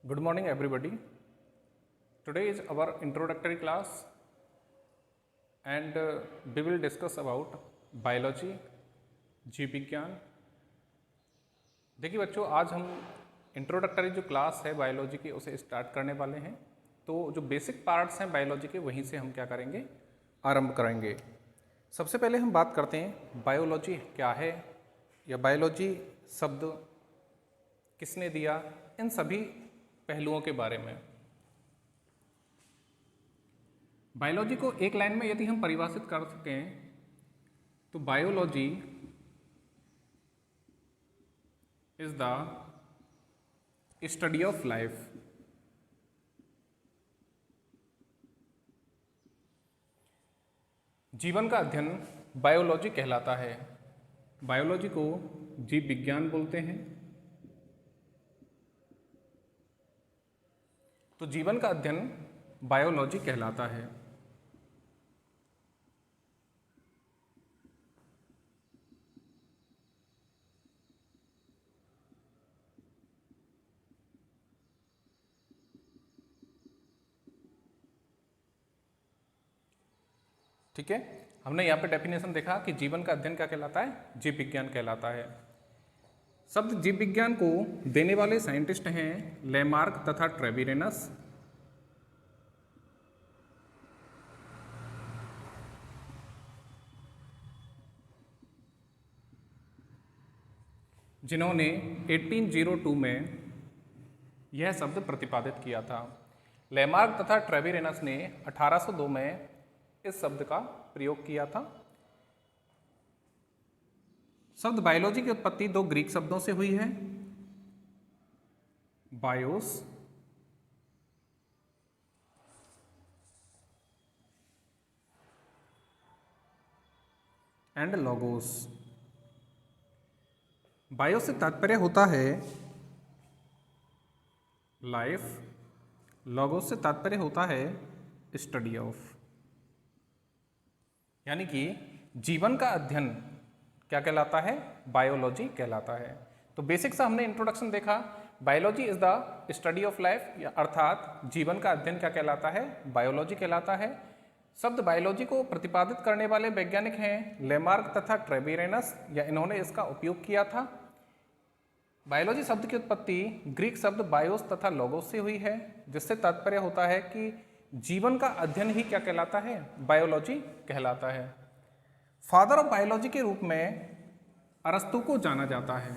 Good morning, everybody. Today is our introductory class, and we will discuss about biology, जीव विज्ञान। देखिए बच्चों, आज हम इंट्रोडक्टरी जो क्लास है बायोलॉजी की उसे स्टार्ट करने वाले हैं। तो जो बेसिक पार्ट्स हैं बायोलॉजी के वहीं से हम क्या करेंगे, आरंभ करेंगे। सबसे पहले हम बात करते हैं बायोलॉजी क्या है या बायोलॉजी शब्द किसने दिया, इन सभी पहलुओं के बारे में। बायोलॉजी को एक लाइन में यदि हम परिभाषित कर सकें तो biology is the study of life. जीवन का अध्ययन बायोलॉजी कहलाता है। बायोलॉजी को जीव विज्ञान बोलते हैं। तो जीवन का अध्ययन बायोलॉजी कहलाता है। ठीक है, हमने यहाँ पे डेफिनेशन देखा कि जीवन का अध्ययन क्या कहलाता है, जीव विज्ञान कहलाता है। शब्द जीव विज्ञान को देने वाले साइंटिस्ट हैं लेमार्क तथा ट्रेविरेनस। जिन्होंने 1802 में यह शब्द प्रतिपादित किया था। लेमार्क तथा ट्रेविरेनस ने 1802 में इस शब्द का प्रयोग किया था। शब्द बायोलॉजी की उत्पत्ति दो ग्रीक शब्दों से हुई है, बायोस एंड लोगोस। बायो से तात्पर्य होता है लाइफ, लोगोस से तात्पर्य होता है स्टडी ऑफ। यानी कि जीवन का अध्ययन क्या कहलाता है, बायोलॉजी कहलाता है। तो बेसिक सा हमने इंट्रोडक्शन देखा, biology is the study of life, अर्थात जीवन का अध्ययन क्या कहलाता है, बायोलॉजी कहलाता है। शब्द बायोलॉजी को प्रतिपादित करने वाले वैज्ञानिक हैं लेमार्क तथा ट्रेविरेनस, या इन्होंने इसका उपयोग किया था। बायोलॉजी शब्द की उत्पत्ति ग्रीक शब्द बायोस तथा लोगोस से हुई है, जिससे तात्पर्य होता है कि जीवन का अध्ययन ही क्या कहलाता है, बायोलॉजी कहलाता है। फादर ऑफ बायोलॉजी के रूप में अरस्तु को जाना जाता है।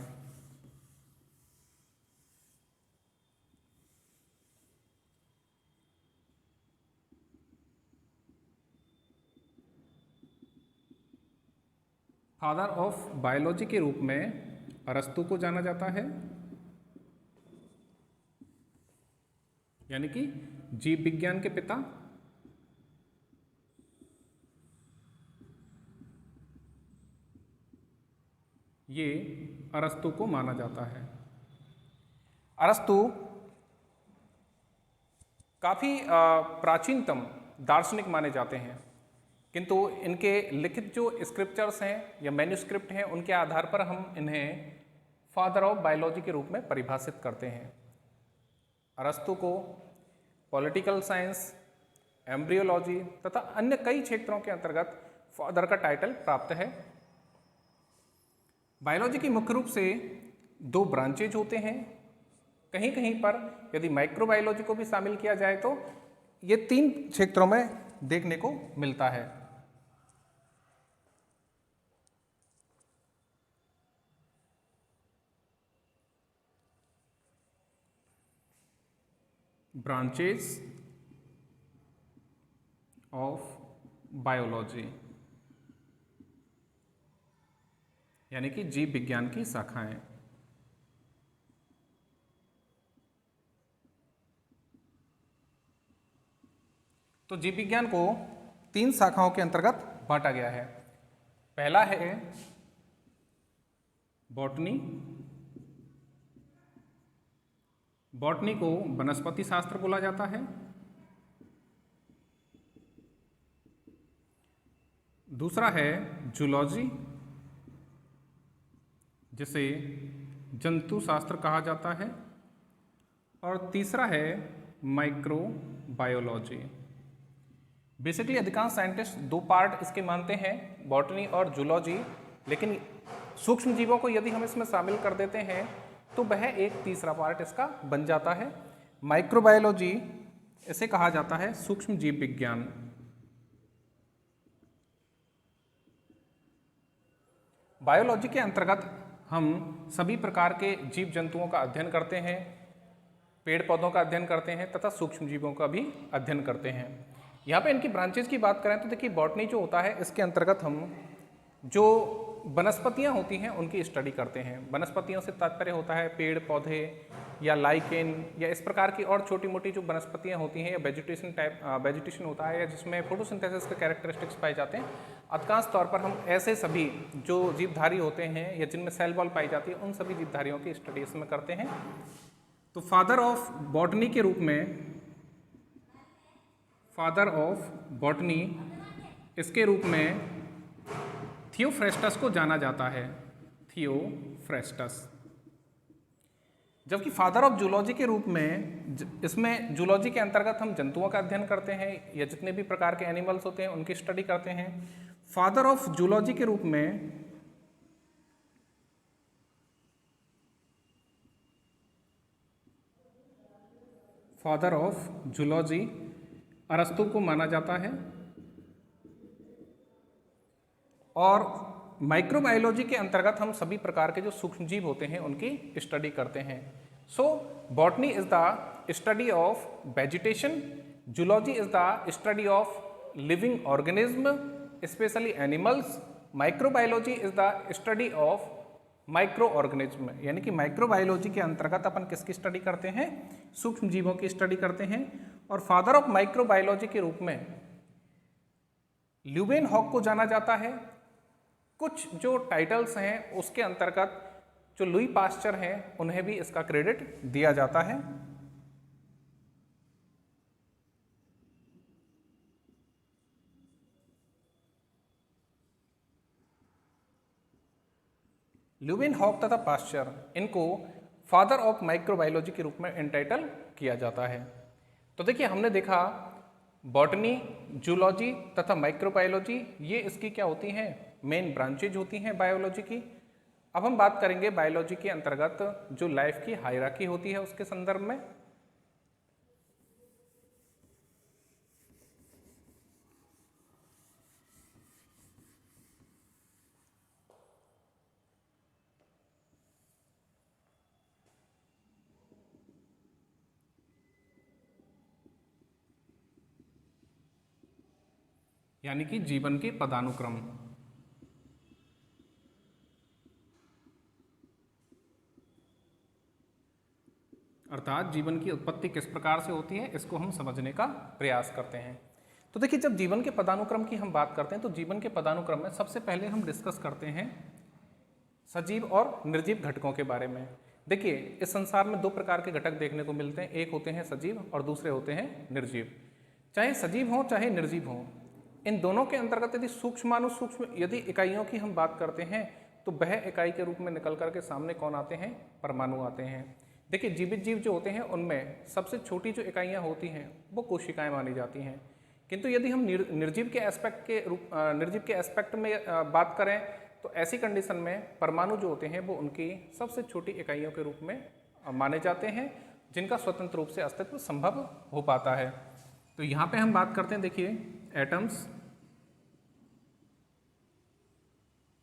फादर ऑफ बायोलॉजी के रूप में अरस्तु को जाना जाता है, यानी कि जीव विज्ञान के पिता। ये अरस्तु को माना जाता है। अरस्तु काफ़ी प्राचीनतम दार्शनिक माने जाते हैं, किंतु इनके लिखित जो स्क्रिप्चर्स हैं या मैन्यूस्क्रिप्ट हैं उनके आधार पर हम इन्हें फादर ऑफ बायोलॉजी के रूप में परिभाषित करते हैं। अरस्तु को पॉलिटिकल साइंस, एम्ब्रियोलॉजी तथा अन्य कई क्षेत्रों के अंतर्गत फादर का टाइटल प्राप्त है। बायोलॉजी की मुख्य रूप से दो ब्रांचेज होते हैं। कहीं कहीं पर यदि माइक्रोबायोलॉजी को भी शामिल किया जाए तो ये तीन क्षेत्रों में देखने को मिलता है। ब्रांचेस ऑफ बायोलॉजी, यानी कि जीव विज्ञान की शाखाएं। तो जीव विज्ञान को तीन शाखाओं के अंतर्गत बांटा गया है। पहला है बॉटनी। बॉटनी को वनस्पति शास्त्र बोला जाता है। दूसरा है जूलॉजी, जिसे जंतु शास्त्र कहा जाता है। और तीसरा है माइक्रोबायोलॉजी। बेसिकली अधिकांश साइंटिस्ट दो पार्ट इसके मानते हैं, बॉटनी और जूलॉजी, लेकिन सूक्ष्म जीवों को यदि हम इसमें शामिल कर देते हैं तो वह एक तीसरा पार्ट इसका बन जाता है। माइक्रोबायोलॉजी इसे कहा जाता है सूक्ष्म जीव विज्ञान। बायोलॉजी के अंतर्गत हम सभी प्रकार के जीव जंतुओं का अध्ययन करते हैं, पेड़ पौधों का अध्ययन करते हैं तथा सूक्ष्म जीवों का भी अध्ययन करते हैं। यहाँ पे इनकी ब्रांचेज की बात करें तो देखिए बॉटनी जो होता है इसके अंतर्गत हम जो वनस्पतियाँ होती हैं उनकी स्टडी करते हैं। वनस्पतियों से तात्पर्य होता है पेड़ पौधे या लाइकेन या इस प्रकार की और छोटी मोटी जो वनस्पतियाँ होती हैं या वेजिटेशन होता है या जिसमें फोटोसिंथेसिस के कैरेक्टरिस्टिक्स पाए जाते हैं। अधिकांश तौर पर हम ऐसे सभी जो जीवधारी होते हैं या जिनमें सेल वॉल पाई जाती है उन सभी जीवधारियों की स्टडी इसमें करते हैं। तो फादर ऑफ बॉटनी के रूप में, फादर ऑफ बॉटनी इसके रूप में थियोफ्रेस्टस को जाना जाता है, थियोफ्रेस्टस। जबकि फादर ऑफ जूलॉजी के रूप में, इसमें जूलॉजी के अंतर्गत हम जंतुओं का अध्ययन करते हैं या जितने भी प्रकार के एनिमल्स होते हैं उनकी स्टडी करते हैं। फादर ऑफ जूलॉजी के रूप में फादर ऑफ जूलॉजी अरस्तु को माना जाता है। और माइक्रोबायोलॉजी के अंतर्गत हम सभी प्रकार के जो सूक्ष्म जीव होते हैं उनकी स्टडी करते हैं। So botany is the study of vegetation, zoology is the study of living organism specially animals, microbiology is the study of micro organism. यानी कि माइक्रोबायोलॉजी के अंतर्गत अपन किसकी स्टडी करते हैं, सूक्ष्म जीवों की स्टडी करते हैं। और फादर ऑफ माइक्रोबायोलॉजी के रूप में ल्यूवेनहॉक को जाना जाता है। कुछ जो टाइटल्स हैं उसके अंतर्गत जो लुई पास्चर हैं उन्हें भी इसका क्रेडिट दिया जाता है। ल्यूवेनहॉक तथा पास्चर इनको फादर ऑफ माइक्रोबायोलॉजी के रूप में एंटाइटल किया जाता है। तो देखिए हमने देखा बॉटनी, जूलॉजी तथा माइक्रोबायोलॉजी ये इसकी क्या होती हैं, मेन ब्रांचेज होती हैं बायोलॉजी की। अब हम बात करेंगे बायोलॉजी के अंतर्गत जो लाइफ की हायरार्की होती है उसके संदर्भ में। यानी कि जीवन के पदानुक्रम। अर्थात जीवन की उत्पत्ति किस प्रकार से होती है इसको हम समझने का प्रयास करते हैं। तो देखिए जब जीवन के पदानुक्रम की हम बात करते हैं तो जीवन के पदानुक्रम में सबसे पहले हम डिस्कस करते हैं सजीव और निर्जीव घटकों के बारे में। देखिए इस संसार में दो प्रकार के घटक देखने को मिलते हैं, एक होते हैं सजीव और दूसरे होते हैं निर्जीव। चाहे सजीव हों चाहे निर्जीव हों, इन दोनों के अंतर्गत यदि सूक्ष्माणुसूक्ष्म यदि इकाइयों की हम बात करते हैं तो वह इकाई के रूप में निकल करके सामने कौन आते हैं, परमाणु आते हैं। देखिए जीवित जीव जो होते हैं उनमें सबसे छोटी जो इकाइयाँ होती हैं वो कोशिकाएं मानी जाती हैं। किंतु यदि हम निर्जीव के एस्पेक्ट में बात करें तो ऐसी कंडीशन में परमाणु जो होते हैं वो उनकी सबसे छोटी इकाइयों के रूप में माने जाते हैं जिनका स्वतंत्र रूप से अस्तित्व संभव हो पाता है। तो यहाँ पे हम बात करते हैं, देखिए एटम्स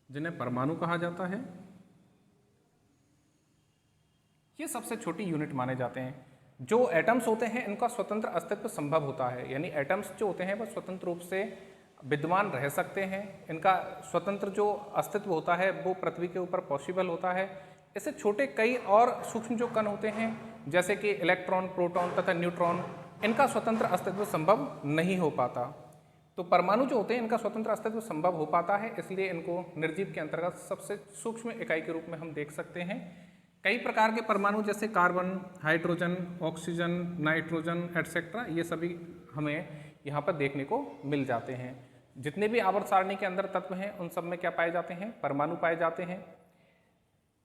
जिन्हें परमाणु कहा जाता है, ये सबसे छोटी यूनिट माने जाते हैं। जो एटम्स होते हैं इनका स्वतंत्र अस्तित्व संभव होता है, यानी एटम्स जो होते हैं वह स्वतंत्र रूप से विद्यमान रह सकते हैं। इनका स्वतंत्र जो अस्तित्व होता है वो पृथ्वी के ऊपर पॉसिबल होता है। इससे छोटे कई और सूक्ष्म जो कण होते हैं जैसे कि इलेक्ट्रॉन, प्रोटॉन तथा न्यूट्रॉन, इनका स्वतंत्र अस्तित्व संभव नहीं हो पाता। तो परमाणु जो होते हैं इनका स्वतंत्र अस्तित्व संभव हो पाता है, इसलिए इनको निर्जीव के अंतर्गत सबसे सूक्ष्म इकाई के रूप में हम देख सकते हैं। कई प्रकार के परमाणु जैसे carbon, hydrogen, oxygen, nitrogen etcetera, ये सभी हमें यहाँ पर देखने को मिल जाते हैं। जितने भी आवर्त सारणी के अंदर तत्व हैं उन सब में क्या पाए जाते हैं, परमाणु पाए जाते हैं।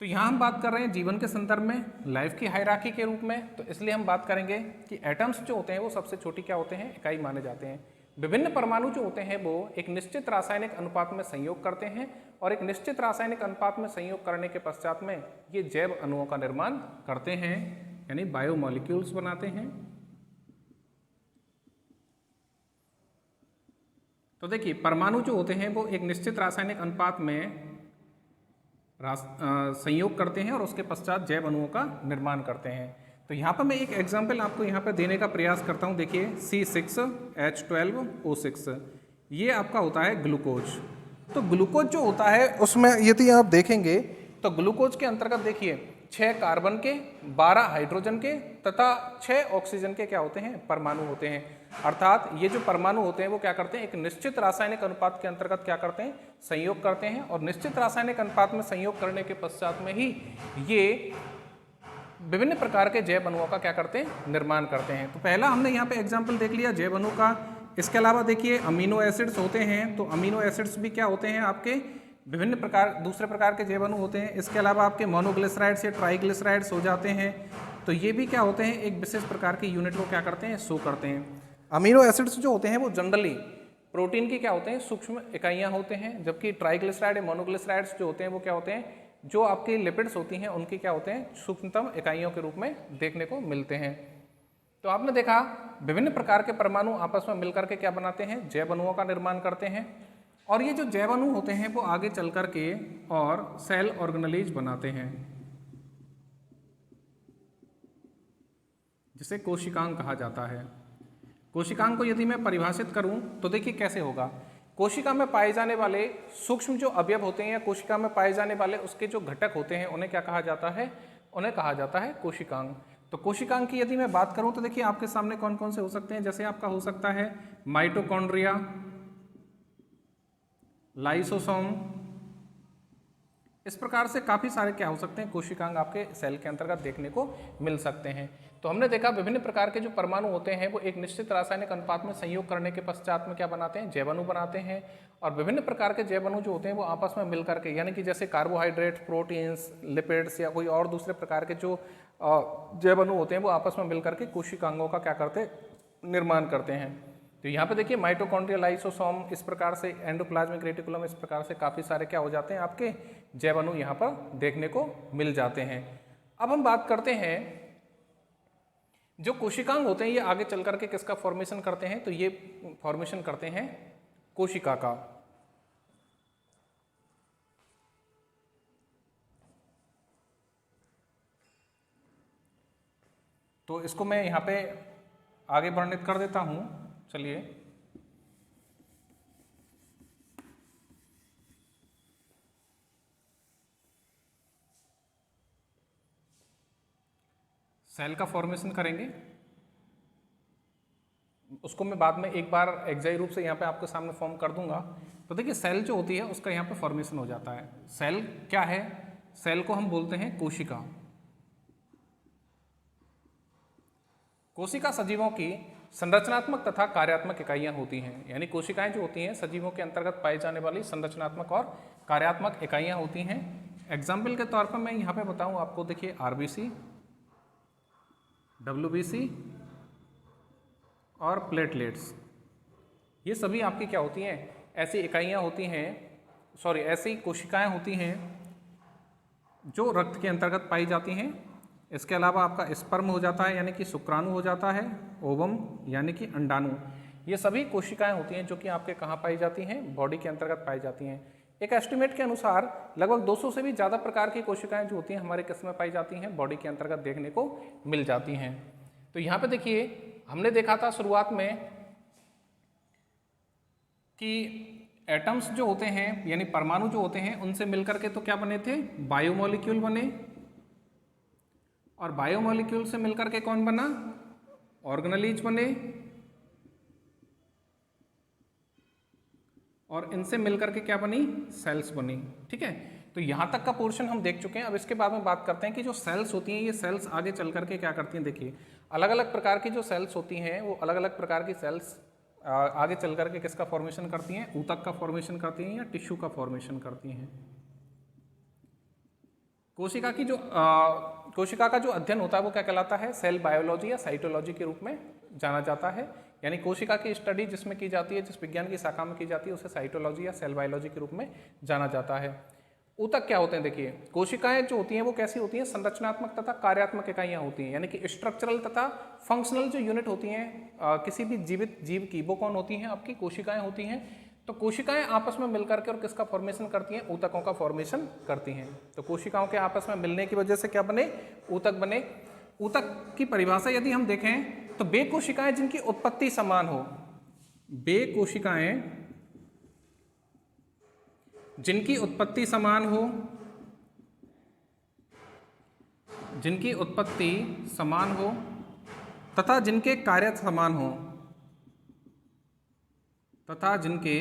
तो यहाँ हम बात कर रहे हैं जीवन के संदर्भ में, लाइफ की हायरार्की के रूप में, तो इसलिए हम बात करेंगे कि एटम्स जो होते हैं वो सबसे छोटी क्या होते हैं, इकाई माने जाते हैं। विभिन्न परमाणु जो होते हैं वो एक निश्चित रासायनिक अनुपात में संयोग करते हैं और एक निश्चित रासायनिक अनुपात में संयोग करने के पश्चात में ये जैव अणुओं का निर्माण करते हैं, यानी बायोमॉलिक्यूल्स बनाते हैं। तो देखिए परमाणु जो होते हैं वो एक निश्चित रासायनिक अनुपात में संयोग करते हैं और उसके पश्चात जैव अणुओं का निर्माण करते हैं। तो यहाँ पर मैं एक एग्जाम्पल आपको यहाँ पर देने का प्रयास करता हूँ। देखिए C6H12O6, ये आपका होता है ग्लूकोज। तो ग्लूकोज जो होता है उसमें यदि आप देखेंगे तो ग्लूकोज के अंतर्गत देखिए 6 कार्बन के, 12 हाइड्रोजन के तथा 6 ऑक्सीजन के क्या होते हैं, परमाणु होते हैं। अर्थात ये जो परमाणु होते हैं वो क्या करते हैं, एक निश्चित रासायनिक अनुपात के अंतर्गत क्या करते हैं, संयोग करते हैं और निश्चित रासायनिक अनुपात में संयोग करने के पश्चात में ही ये विभिन्न प्रकार के जैव अणुओं का क्या करते हैं, निर्माण करते हैं। तो पहला हमने यहाँ पे एग्जाम्पल देख लिया जैव अणु का। इसके अलावा देखिए अमीनो एसिड्स होते हैं, तो अमीनो एसिड्स भी क्या होते हैं आपके विभिन्न प्रकार, दूसरे प्रकार के जैव अणु होते हैं। इसके अलावा आपके मोनोग्लिसराइड्स या ट्राइग्लिसराइड्स हो जाते हैं, तो ये भी क्या होते हैं, एक विशेष प्रकार की यूनिट को क्या करते हैं, शो करते हैं। अमीनो एसिड्स जो होते हैं वो जनरली प्रोटीन की क्या होते हैं, सूक्ष्म इकाइयाँ होते हैं, जबकि ट्राइग्लिसराइड या मोनोग्लिसराइड्स जो होते हैं वो क्या होते हैं, जो आपकी लिपिड्स होती हैं उनकी क्या होते हैं, सूक्ष्मतम इकाइयों के रूप में देखने को मिलते हैं। तो आपने देखा विभिन्न प्रकार के परमाणु आपस में मिलकर के क्या बनाते हैं, जैव अणुओं का निर्माण करते हैं। और ये जो जैव अणु होते हैं वो आगे चल कर के और सेल ऑर्गेनेलिज बनाते हैं, जिसे कोशिकांग कहा जाता है। कोशिकांग को यदि मैं परिभाषित करूं तो देखिए कैसे होगा। कोशिका में पाए जाने वाले सूक्ष्म जो अवयव होते हैं या कोशिका में पाए जाने वाले उसके जो घटक होते हैं उन्हें क्या कहा जाता है, उन्हें कहा जाता है कोशिकांग। तो कोशिकांग की यदि मैं बात करूं तो देखिए आपके सामने कौन कौन से हो सकते हैं, जैसे आपका हो सकता है माइटोकॉन्ड्रिया, लाइसोसोम, इस प्रकार से काफ़ी सारे क्या हो सकते हैं, कोशिकांग आपके सेल के अंतर्गत देखने को मिल सकते हैं। तो हमने देखा विभिन्न प्रकार के जो परमाणु होते हैं वो एक निश्चित रासायनिक अनुपात में संयोग करने के पश्चात में क्या बनाते हैं, जैव अणु बनाते हैं। और विभिन्न प्रकार के जैव अणु जो होते हैं वो आपस में मिलकर के, यानी कि जैसे कार्बोहाइड्रेट, प्रोटीन्स, लिपिड्स या कोई और दूसरे प्रकार के जो जैव अणु होते हैं वो आपस में मिलकर के कोशिकांगों का क्या करते, निर्माण करते हैं। तो यहाँ पे देखिए माइटोकॉन्ड्रिया, लाइसोसोम, इस प्रकार से एंडोप्लाज्मिक रेटिकुलम, इस प्रकार से काफ़ी सारे क्या हो जाते हैं, आपके जैव अणु यहाँ पर देखने को मिल जाते हैं। अब हम बात करते हैं जो कोशिकांग होते हैं ये आगे चल करके किसका फॉर्मेशन करते हैं, तो ये फॉर्मेशन करते हैं कोशिका का। तो इसको मैं यहाँ पे आगे वर्णित कर देता हूँ, चलिए। सेल का फॉर्मेशन करेंगे, उसको मैं बाद में एक बार एग्जैक्ट रूप से यहाँ पे आपके सामने फॉर्म कर दूंगा। तो देखिए सेल जो होती है उसका यहाँ पे फॉर्मेशन हो जाता है। सेल क्या है, सेल को हम बोलते हैं कोशिका। कोशिका सजीवों की संरचनात्मक तथा कार्यात्मक इकाइयाँ होती हैं, यानी कोशिकाएं जो होती हैं सजीवों के अंतर्गत पाई जाने वाली संरचनात्मक और कार्यात्मक इकाइयाँ होती हैं। एग्जाम्पल के तौर पर मैं यहाँ पे बताऊँ आपको, देखिए RBC, WBC और प्लेटलेट्स, ये सभी आपकी क्या होती हैं, ऐसी इकाइयाँ होती हैं, ऐसी कोशिकाएं होती हैं जो रक्त के अंतर्गत पाई जाती हैं। इसके अलावा आपका स्पर्म हो जाता है, यानी कि शुक्राणु हो जाता है, ओवम यानी कि अंडाणु, ये सभी कोशिकाएं होती हैं जो कि आपके कहाँ पाई जाती हैं, बॉडी के अंतर्गत पाई जाती हैं। एक एस्टिमेट के अनुसार लगभग 200 से भी ज़्यादा प्रकार की कोशिकाएं जो होती हैं हमारे किस में पाई जाती हैं, बॉडी के अंतर्गत देखने को मिल जाती हैं। तो यहाँ पे देखिए हमने देखा था शुरुआत में कि एटम्स जो होते हैं यानी परमाणु जो होते हैं उनसे मिलकर के तो क्या बने थे, बायोमॉलिक्यूल बने, और बायोमॉलिक्यूल से मिलकर के कौन बना, ऑर्गेनेलिज बने, और इनसे मिलकर के क्या बनी, सेल्स बनी। ठीक है, तो यहाँ तक का पोर्शन हम देख चुके हैं। अब इसके बाद में बात करते हैं कि जो सेल्स होती हैं ये सेल्स आगे चल करके क्या करती हैं। देखिए अलग अलग प्रकार की जो सेल्स होती हैं वो अलग अलग प्रकार की सेल्स आगे चल करके किसका फॉर्मेशन करती हैं, ऊतक का फॉर्मेशन करती हैं या टिश्यू का फॉर्मेशन करती हैं। कोशिका का जो अध्ययन होता है वो क्या कहलाता है? सेल बायोलॉजी या साइटोलॉजी के रूप में जाना जाता है। यानी कोशिका की स्टडी जिसमें की जाती है, जिस विज्ञान की शाखा में की जाती है, उसे साइटोलॉजी या सेल बायोलॉजी के रूप में जाना जाता है। ऊतक क्या होते हैं? देखिए, कोशिकाएं जो होती हैं वो कैसी होती हैं? संरचनात्मक तथा कार्यात्मक इकाइयां होती हैं, यानी कि स्ट्रक्चरल तथा फंक्शनल जो यूनिट होती हैं किसी भी जीवित जीव की, वो कौन होती हैं? आपकी कोशिकाएं होती हैं। तो कोशिकाएं आपस में मिलकर के और किसका फॉर्मेशन करती हैं? ऊतकों का फॉर्मेशन करती हैं। तो कोशिकाओं के आपस में मिलने की वजह से क्या बने? ऊतक बने। ऊतक की परिभाषा यदि हम देखें तो वे कोशिकाएं जिनकी उत्पत्ति समान हो, वे कोशिकाएं जिनकी उत्पत्ति समान हो, जिनकी उत्पत्ति समान हो तथा जिनके कार्य समान हो, तथा जिनके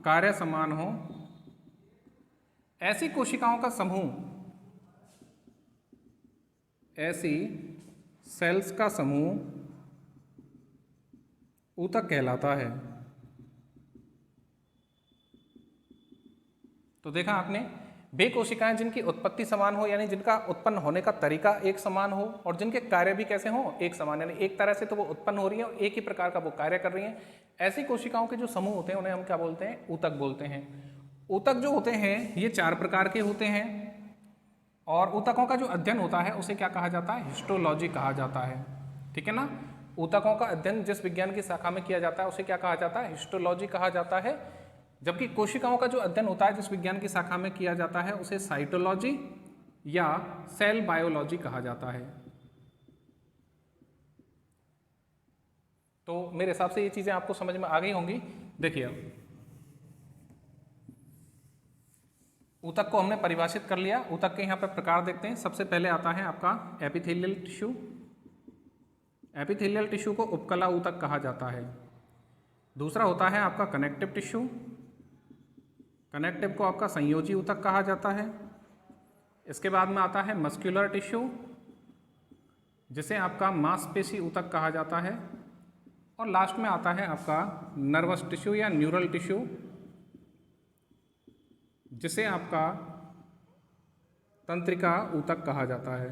कार्य समान हो, ऐसी कोशिकाओं का समूह, ऐसी सेल्स का समूह ऊतक कहलाता है। तो देखा आपने, वे कोशिकाएं जिनकी उत्पत्ति समान हो, यानी जिनका उत्पन्न होने का तरीका एक समान हो और जिनके कार्य भी कैसे हो? एक समान, यानी एक तरह से तो वो उत्पन्न हो रही है और एक ही प्रकार का वो कार्य कर रही हैं। ऐसी कोशिकाओं के जो समूह होते हैं उन्हें हम क्या बोलते हैं? ऊतक बोलते हैं। ऊतक जो होते हैं ये 4 प्रकार के होते हैं और ऊतकों का जो अध्ययन होता है उसे क्या कहा जाता है? हिस्टोलॉजी कहा जाता है। ठीक है ना? ऊतकों का अध्ययन जिस विज्ञान की शाखा में किया जाता है उसे क्या कहा जाता है? हिस्टोलॉजी कहा जाता है। जबकि कोशिकाओं का जो अध्ययन होता है जिस विज्ञान की शाखा में किया जाता है उसे साइटोलॉजी या सेल बायोलॉजी कहा जाता है। तो मेरे हिसाब से ये चीजें आपको समझ में आ गई होंगी। देखिए, ऊतक को हमने परिभाषित कर लिया। ऊतक के यहाँ पे प्रकार देखते हैं। सबसे पहले आता है आपका एपिथेलियल टिश्यू। एपिथेलियल टिश्यू को उपकला ऊतक कहा जाता है। दूसरा होता है आपका कनेक्टिव टिश्यू। कनेक्टिव को आपका संयोजी ऊतक कहा जाता है। इसके बाद में आता है मस्कुलर टिश्यू, जिसे आपका मांसपेशी ऊतक कहा जाता है। और लास्ट में आता है आपका नर्वस टिश्यू या न्यूरल टिश्यू, जिसे आपका तंत्रिका ऊतक कहा जाता है।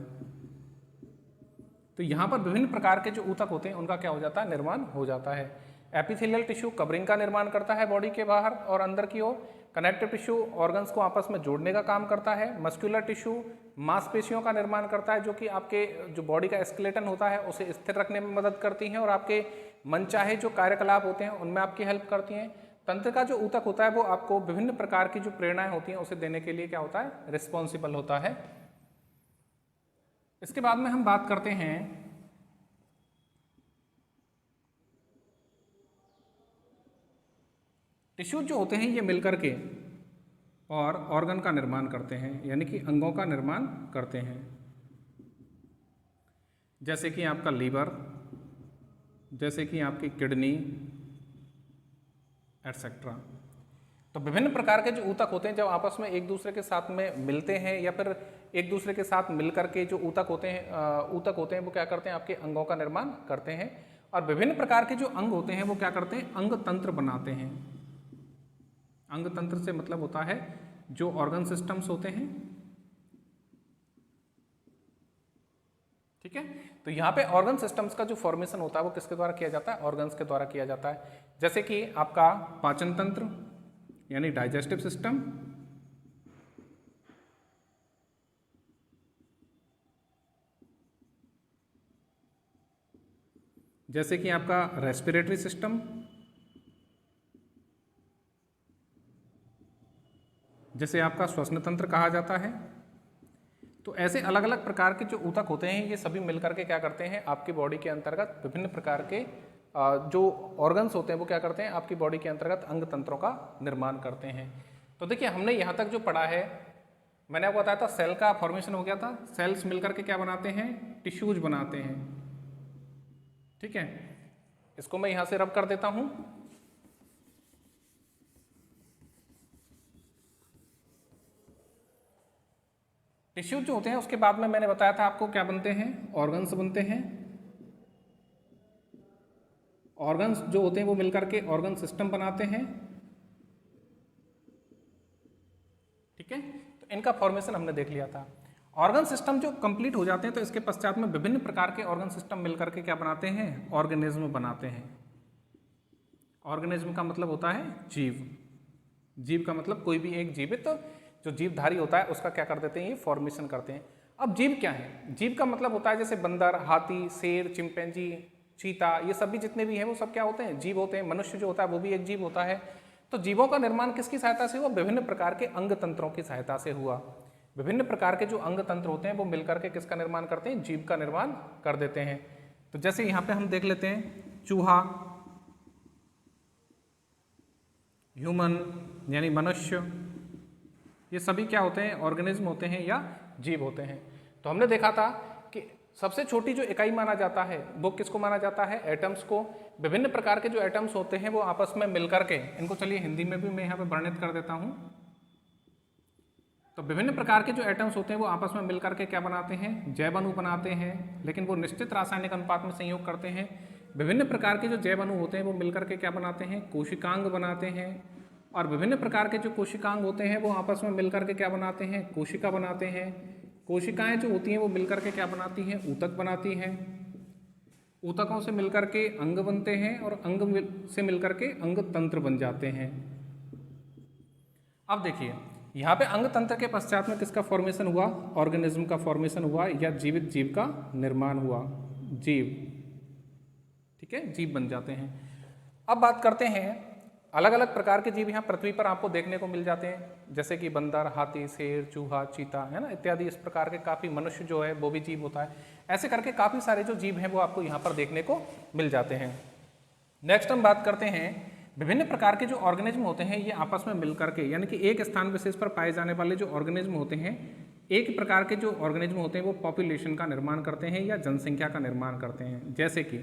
तो यहाँ पर विभिन्न प्रकार के जो ऊतक होते हैं उनका क्या हो जाता है? निर्माण हो जाता है। एपिथेलियल टिश्यू कवरिंग का निर्माण करता है बॉडी के बाहर और अंदर की ओर। कनेक्टिव टिश्यू ऑर्गन्स को आपस में जोड़ने का काम करता है। मस्कुलर टिश्यू मांसपेशियों का निर्माण करता है, जो कि आपके जो बॉडी का स्केलेटन होता है उसे स्थिर रखने में मदद करती हैं और आपके मनचाहे जो कार्यकलाप होते हैं उनमें आपकी हेल्प करती हैं। तंत्र का जो ऊतक होता है वो आपको विभिन्न प्रकार की जो प्रेरणाएं होती हैं उसे देने के लिए क्या होता है? रिस्पॉन्सिबल होता है। इसके बाद में हम बात करते हैं टिश्यू जो होते हैं ये मिलकर के और ऑर्गन का निर्माण करते हैं, यानी कि अंगों का निर्माण करते हैं। जैसे कि आपका लीवर, जैसे कि आपकी किडनी एटसेट्रा। तो विभिन्न प्रकार के जो ऊतक होते हैं जब आपस में एक दूसरे के साथ में मिलते हैं या फिर एक दूसरे के साथ मिलकर के जो ऊतक होते हैं वो क्या करते हैं? आपके अंगों का निर्माण करते हैं। और विभिन्न प्रकार के जो अंग होते हैं वो क्या करते हैं? अंग तंत्र बनाते हैं। अंग तंत्र से मतलब होता है जो ऑर्गन सिस्टम्स होते हैं। ठीक है? तो यहाँ पे ऑर्गन सिस्टम्स का जो फॉर्मेशन होता है वो किसके द्वारा किया जाता है? ऑर्गन्स के द्वारा किया जाता है। जैसे कि आपका पाचन तंत्र यानी डाइजेस्टिव सिस्टम, जैसे कि आपका रेस्पिरेटरी सिस्टम, जिसे आपका श्वसन तंत्र कहा जाता है। तो ऐसे अलग अलग प्रकार के जो ऊतक होते हैं ये सभी मिलकर के क्या करते हैं? आपकी बॉडी के अंतर्गत विभिन्न प्रकार के जो ऑर्गन्स होते हैं वो क्या करते हैं? आपकी बॉडी के अंतर्गत अंग तंत्रों का निर्माण करते हैं। तो देखिए, हमने यहाँ तक जो पढ़ा है, मैंने आपको बताया था सेल का फॉर्मेशन हो गया था। सेल्स मिलकर के क्या बनाते हैं? टिश्यूज बनाते हैं। ठीक है, इसको मैं यहाँ से रब कर देता हूँ। टिश्यू जो होते हैं उसके बाद में मैंने बताया था आपको क्या बनते हैं? ऑर्गन्स बनते हैं। ऑर्गन्स जो होते हैं वो मिलकर के ऑर्गन सिस्टम बनाते हैं। ठीक है, तो इनका फॉर्मेशन हमने देख लिया था। ऑर्गन सिस्टम जो कंप्लीट हो जाते हैं तो इसके पश्चात में विभिन्न प्रकार के ऑर्गन सिस्टम मिलकर के क्या बनाते हैं, ऑर्गेनिज्म बनाते हैं। ऑर्गेनिज्म का मतलब होता है जीव। जीव का मतलब कोई भी एक जीवित जो जीवधारी होता है उसका क्या कर देते हैं, ये फॉर्मेशन करते हैं। अब जीव क्या है? जीव का मतलब होता है जैसे बंदर, हाथी, शेर, चिंपैंजी, चीता, ये सभी जितने भी हैं वो सब क्या होते हैं, जीव होते हैं। मनुष्य जो होता है वो भी एक जीव होता है। तो जीवों का निर्माण किसकी सहायता से हुआ? विभिन्न प्रकार के अंग तंत्रों की सहायता से हुआ। विभिन्न प्रकार के जो अंग तंत्र होते हैं वो मिलकर के किसका निर्माण करते हैं, जीव का निर्माण कर देते हैं। तो जैसे यहाँ पे हम देख लेते हैं चूहा, ह्यूमन यानी मनुष्य, ये सभी क्या होते हैं, ऑर्गेनिज्म होते हैं या जीव होते हैं। तो हमने देखा था कि सबसे छोटी जो इकाई माना जाता है वो किसको माना जाता है, एटम्स को। विभिन्न प्रकार के जो एटम्स होते हैं वो आपस में मिलकर के, इनको चलिए हिंदी में भी मैं यहाँ पे वर्णित कर देता हूँ। तो विभिन्न प्रकार के जो एटम्स होते हैं वो आपस में मिलकर के क्या बनाते हैं, जैव अणु बनाते हैं, लेकिन वो निश्चित रासायनिक अनुपात में संयोग करते हैं। विभिन्न प्रकार के जो जैव अणु होते हैं वो मिलकर के क्या बनाते हैं, कोशिकांग बनाते हैं। और विभिन्न प्रकार के जो कोशिकांग होते हैं वो आपस में मिलकर के क्या बनाते हैं, कोशिका बनाते हैं। कोशिकाएं जो होती हैं वो मिलकर के क्या बनाती हैं, ऊतक बनाती हैं। ऊतकों से मिलकर के अंग बनते हैं और अंग से मिलकर के अंग तंत्र बन जाते हैं। अब देखिए यहाँ पे अंग तंत्र के पश्चात में किसका फॉर्मेशन हुआ, ऑर्गेनिज्म का फॉर्मेशन हुआ या जीवित जीव का निर्माण हुआ, जीव। ठीक है, जीव बन जाते हैं। अब बात करते हैं अलग अलग प्रकार के जीव यहाँ पृथ्वी पर आपको देखने को मिल जाते हैं, जैसे कि बंदर, हाथी, शेर, चूहा, चीता, है ना, इत्यादि। इस प्रकार के काफ़ी, मनुष्य जो है वो भी जीव होता है। ऐसे करके काफ़ी सारे जो जीव हैं वो आपको यहाँ पर देखने को मिल जाते हैं। नेक्स्ट हम बात करते हैं विभिन्न प्रकार के जो ऑर्गेनिज्म होते हैं ये आपस में मिलकर के, यानी कि एक स्थान विशेष पर पाए जाने वाले जो ऑर्गेनिज्म होते हैं, एक प्रकार के जो ऑर्गेनिज्म होते हैं वो पॉपुलेशन का निर्माण करते हैं या जनसंख्या का निर्माण करते हैं। जैसे कि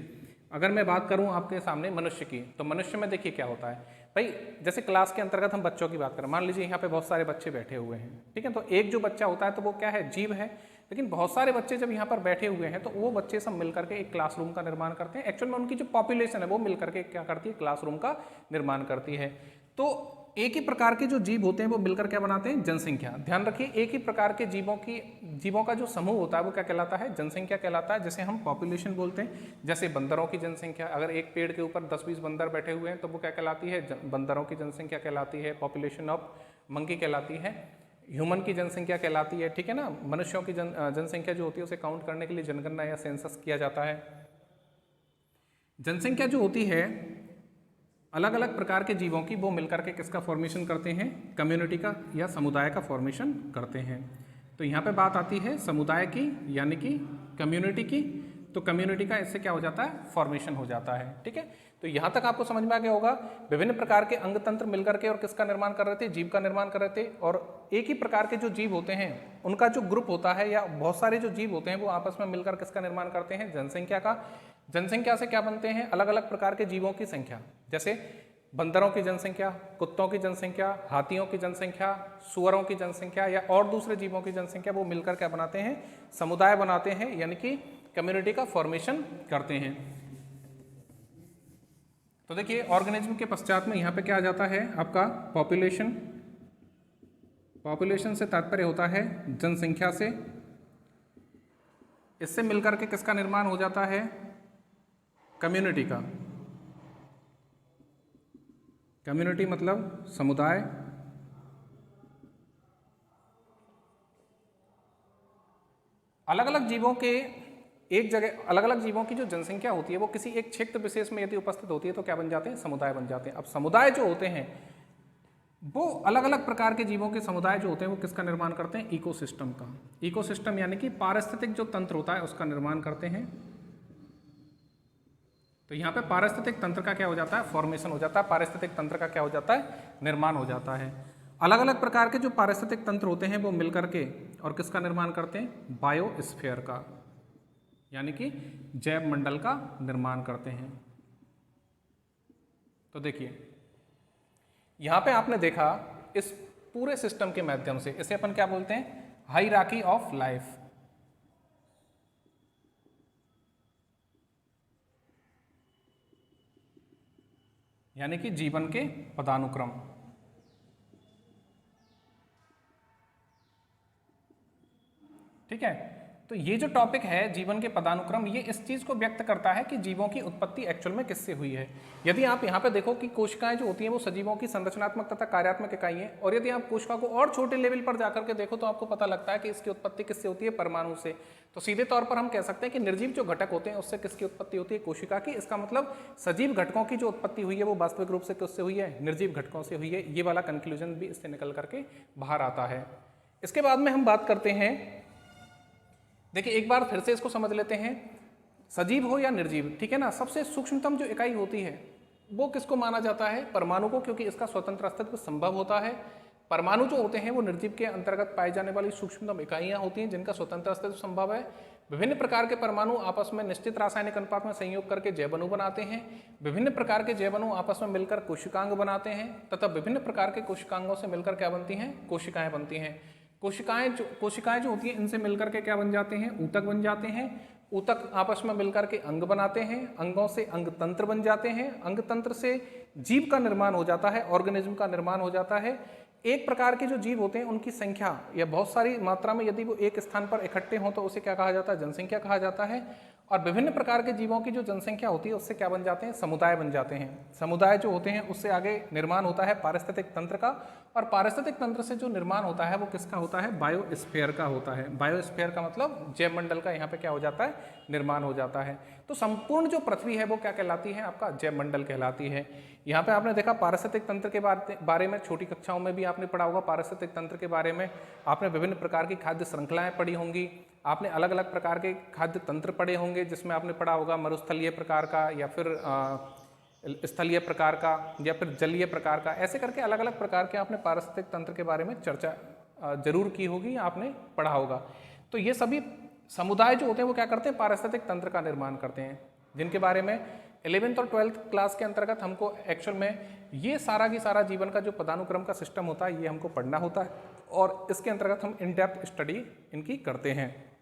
अगर मैं बात करूं आपके सामने मनुष्य की, तो मनुष्य में देखिए क्या होता है भाई, जैसे क्लास के अंतर्गत हम बच्चों की बात करें, मान लीजिए यहाँ पे बहुत सारे बच्चे बैठे हुए हैं, ठीक है। तो एक जो बच्चा होता है तो वो क्या है, जीव है। लेकिन बहुत सारे बच्चे जब यहाँ पर बैठे हुए हैं तो वो बच्चे सब मिलकर के एक क्लासरूम का निर्माण करते हैं। एक्चुअल में उनकी जो पॉपुलेशन है वो मिलकर के क्या करती है, क्लासरूम का निर्माण करती है। तो एक ही प्रकार के जो जीव होते हैं वो मिलकर क्या बनाते हैं, जनसंख्या। ध्यान रखिए, एक ही प्रकार के जीवों का जो समूह होता है वो क्या कहलाता है, जनसंख्या कहलाता है, जिसे हम पॉपुलेशन बोलते हैं। जैसे बंदरों की जनसंख्या, अगर एक पेड़ के ऊपर 10-20 बंदर बैठे हुए हैं तो वो क्या कहलाती है, बंदरों की जनसंख्या कहलाती है, पॉपुलेशन ऑफ मंकी कहलाती है। ह्यूमन की जनसंख्या कहलाती है, ठीक है ना। मनुष्यों की जनसंख्या जो होती है उसे काउंट करने के लिए जनगणना या सेंसस किया जाता है। जनसंख्या जो होती है अलग अलग प्रकार के जीवों की, वो मिलकर के किसका फॉर्मेशन करते हैं, कम्युनिटी का या समुदाय का फॉर्मेशन करते हैं। तो यहाँ पे बात आती है समुदाय की, यानी कि कम्युनिटी की। तो कम्युनिटी का इससे क्या हो जाता है, फॉर्मेशन हो जाता है, ठीक है। तो यहाँ तक आपको समझ में आ गया होगा, विभिन्न प्रकार के अंग तंत्र मिलकर के और किसका निर्माण कर रहे थे, जीव का निर्माण कर रहे थे। और एक ही प्रकार के जो जीव होते हैं उनका जो ग्रुप होता है या बहुत सारे जो जीव होते हैं वो आपस में मिलकर किसका निर्माण करते हैं, जनसंख्या का। जनसंख्या से क्या बनते हैं, अलग अलग प्रकार के जीवों की संख्या, जैसे बंदरों की जनसंख्या, कुत्तों की जनसंख्या, हाथियों की जनसंख्या, सुअरों की जनसंख्या या और दूसरे जीवों की जनसंख्या, वो मिलकर क्या बनाते हैं, समुदाय बनाते हैं, यानी कि कम्युनिटी का फॉर्मेशन करते हैं। तो देखिए ऑर्गेनिज्म के पश्चात में यहाँ पे क्या आ जाता है आपका, पॉपुलेशन। पॉपुलेशन से तात्पर्य होता है जनसंख्या से। इससे मिलकर के किसका निर्माण हो जाता है, कम्युनिटी का। कम्युनिटी मतलब समुदाय। अलग अलग जीवों के एक जगह, अलग अलग जीवों की जो जनसंख्या होती है वो किसी एक क्षेत्र विशेष में यदि उपस्थित होती है तो क्या बन जाते हैं, समुदाय बन जाते हैं। अब समुदाय जो होते हैं वो अलग अलग प्रकार के जीवों के समुदाय जो होते हैं वो किसका निर्माण करते हैं, इकोसिस्टम का। इकोसिस्टम यानी कि पारिस्थितिक जो तंत्र होता है उसका निर्माण करते हैं। तो यहाँ पे पारिस्थितिक तंत्र का क्या हो जाता है, फॉर्मेशन हो जाता है। पारिस्थितिक तंत्र का क्या हो जाता है, निर्माण हो जाता है। अलग अलग प्रकार के जो पारिस्थितिक तंत्र होते हैं वो मिलकर के और किसका निर्माण करते हैं, बायोस्फीयर का, यानी कि जैव मंडल का निर्माण करते हैं। तो देखिए यहाँ पे आपने देखा इस पूरे सिस्टम के माध्यम से, इसे अपन क्या बोलते हैं, हायरार्की ऑफ लाइफ। यानी कि जीवन के पदानुक्रम। ठीक है। तो ये जो टॉपिक है जीवन के पदानुक्रम, ये इस चीज़ को व्यक्त करता है कि जीवों की उत्पत्ति एक्चुअल में किससे हुई है। यदि आप यहाँ पे देखो कि कोशिकाएं जो होती हैं वो सजीवों की संरचनात्मक तथा कार्यात्मक इकाई है, और यदि आप कोशिका को और छोटे लेवल पर जाकर के देखो तो आपको पता लगता है कि इसकी उत्पत्ति किससे होती है, परमाणु से। तो सीधे तौर पर हम कह सकते हैं कि निर्जीव जो घटक होते हैं उससे किसकी उत्पत्ति होती है, कोशिका की। इसका मतलब सजीव घटकों की जो उत्पत्ति हुई है वो वास्तविक रूप से किससे हुई है, निर्जीव घटकों से हुई है। ये वाला कंक्लूजन भी इससे निकल करके बाहर आता है। इसके बाद में हम बात करते हैं, देखिए एक बार फिर से इसको समझ लेते हैं, सजीव हो या निर्जीव, ठीक है ना, सबसे सूक्ष्मतम जो इकाई होती है वो किसको माना जाता है, परमाणु को, क्योंकि इसका स्वतंत्र अस्तित्व संभव होता है। परमाणु जो होते हैं वो निर्जीव के अंतर्गत पाई जाने वाली सूक्ष्मतम इकाइयां होती हैं जिनका स्वतंत्र अस्तित्व संभव है। विभिन्न प्रकार के परमाणु आपस में निश्चित रासायनिक अनुपात में संयोग करके जैवअणु बनाते हैं। विभिन्न प्रकार के जैवअणु आपस में मिलकर कोशिकांग बनाते हैं तथा विभिन्न प्रकार के कोशिकांगों से मिलकर क्या बनती हैं, कोशिकाएं बनती हैं। कोशिकाएं जो होती हैं इनसे मिलकर के क्या बन जाते हैं, ऊतक बन जाते हैं। ऊतक आपस में मिलकर के अंग बनाते हैं, अंगों से अंग तंत्र बन जाते हैं, अंग तंत्र से जीव का निर्माण हो जाता है, ऑर्गेनिज्म का निर्माण हो जाता है। एक प्रकार के जो जीव होते हैं उनकी संख्या या बहुत सारी मात्रा में यदि वो एक स्थान पर इकट्ठे हों तो उसे क्या कहा जाता है, जनसंख्या कहा जाता है। और विभिन्न प्रकार के जीवों की जो जनसंख्या होती है उससे क्या बन जाते हैं, समुदाय बन जाते हैं। समुदाय जो होते हैं उससे आगे निर्माण होता है पारिस्थितिक तंत्र का, और पारिस्थितिक तंत्र से जो निर्माण होता है वो किसका होता है, बायोस्फीयर का होता है। बायोस्फीयर का मतलब जैव मंडल का यहाँ पे क्या हो जाता है, निर्माण हो जाता है। तो संपूर्ण जो पृथ्वी है वो क्या कहलाती है, आपका जैव मंडल कहलाती है। यहाँ पे आपने देखा पारिस्थितिक तंत्र के बारे में छोटी कक्षाओं में भी आपने पढ़ा होगा। पारिस्थितिक तंत्र के बारे में आपने विभिन्न प्रकार की खाद्य श्रृंखलाएं पढ़ी होंगी, आपने अलग अलग प्रकार के खाद्य तंत्र पढ़े होंगे, जिसमें आपने पढ़ा होगा मरुस्थलीय प्रकार का या फिर स्थलीय प्रकार का या फिर जलीय प्रकार का, ऐसे करके अलग अलग प्रकार के आपने पारिस्थितिक तंत्र के बारे में चर्चा जरूर की होगी, आपने पढ़ा होगा। तो ये सभी समुदाय जो होते हैं वो क्या करते हैं, पारिस्थितिक तंत्र का निर्माण करते हैं, जिनके बारे में 11th और 12th क्लास के अंतर्गत हमको एक्चुअल में ये सारा की सारा जीवन का जो पदानुक्रम का सिस्टम होता है ये हमको पढ़ना होता है, और इसके अंतर्गत हम इन डेप्थ स्टडी इनकी करते हैं।